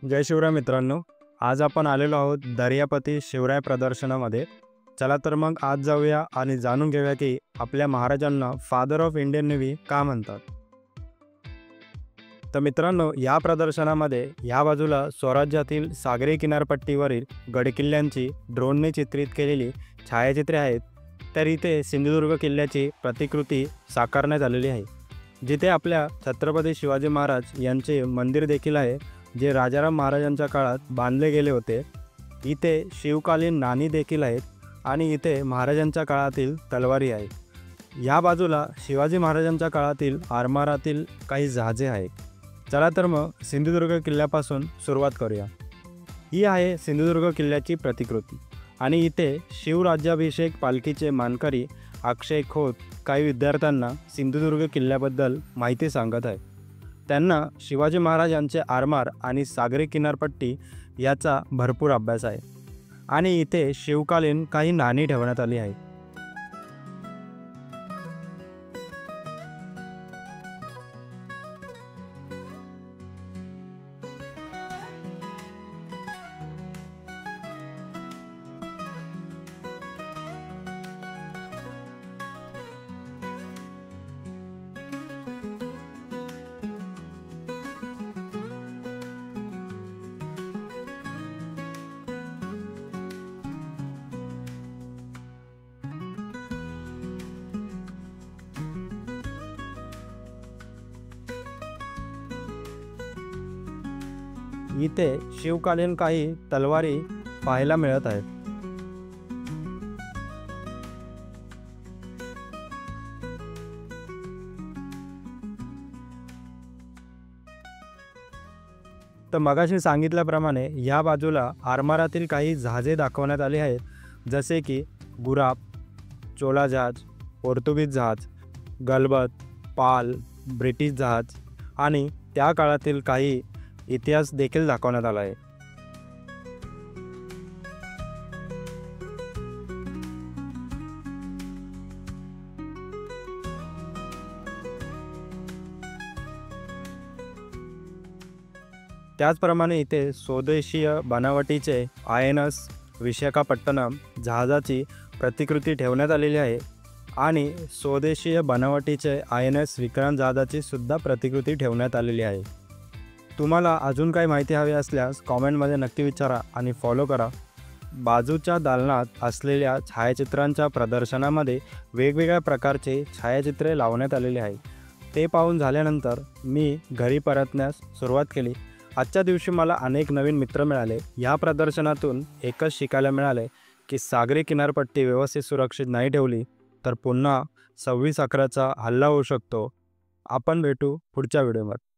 जय शिवराय मित्रांनो, आज आपण आलेलो आहोत दर्यापती शिवराय प्रदर्शनामध्ये। चला तर मग आज जाऊया आणि जाणून घेऊया की आपल्या महाराजांना फादर ऑफ इंडियन नेव्ही का म्हणतात। तर मित्रांनो, या प्रदर्शनामध्ये या बाजूला स्वराज्यातील सागरी किनारपट्टीवरील गडकिल्ल्यांची ड्रोनने चित्रित केलेली छायाचित्रे आहेत, तर इथे सिंधुदुर्ग किल्ल्याची प्रतिकृती साकारण्यात आलेली आहे, जिथे आपल्या छत्रपती शिवाजी महाराज यांचे मंदिर देखील आहे, जे राजाराम महाराजांच्या काळात बांधले गेले होते। इथे शिवकालीन नाणी देखील आहेत आणि इथे महाराजांच्या काळातील तलवारी आहे। या बाजूला शिवाजी महाराजांच्या काळातील आरमारातील काही जहाजे आहेत। चला तर मग सिंधुदुर्ग किल्ल्यापासून सुरुवात करूया। ही आहे सिंधुदुर्ग किल्ल्याची प्रतिकृती आणि इथे शिवराज्याभिषेक पालखीचे मानकरी अक्षय खोत काही विद्यार्थ्यांना सिंधुदुर्ग किल्ल्याबद्दल माहिती सांगत आहे। त्यांना शिवाजी महाराजांचे आरमार आणि सागरी किनारपट्टी याचा भरपूर अभ्यास आहे आणि इथे शिवकालीन काही नाणी ठेवण्यात आली आहेत। इथे शिवकालीन काही तलवारी पाहायला मिळत आहेत। तर मगाशी सांगितल्याप्रमाणे या बाजूला आरमारातील काही जहाजे दाखवण्यात आली आहेत, जसे की गुराप, चोला जहाज, पोर्तुगीज जहाज, गलबत, पाल, ब्रिटिश जहाज आणि त्या काळातील काही इतिहास देखील दाखवण्यात आला आहे। त्याचप्रमाणे इथे स्वदेशीय बनावटीचे INS विशाखापट्टणम जहाजाची प्रतिकृती ठेवण्यात आलेली आहे आणि स्वदेशीय बनावटीचे INS विक्रांत जहाजाची सुद्धा प्रतिकृती ठेवण्यात आलेली आहे। तुम्हाला अजून काही माहिती हवी असल्यास कॉमेंटमध्ये नक्की विचारा आणि फॉलो करा। बाजूच्या दालनात असलेल्या छायाचित्रांच्या प्रदर्शनामध्ये वेगवेगळ्या प्रकारचे छायाचित्रे लावण्यात आलेले आहे। ते पाहून झाल्यानंतर मी घरी परतण्यास सुरुवात केली। आजच्या दिवशी मला अनेक नवीन मित्र मिळाले। या प्रदर्शनातून एकच शिकायला मिळाले की सागरी किनारपट्टी व्यवस्थित सुरक्षित नाही ठेवली तर पुन्हा 26/11चा हल्ला होऊ शकतो। आपण भेटू पुढच्या व्हिडिओमध्ये।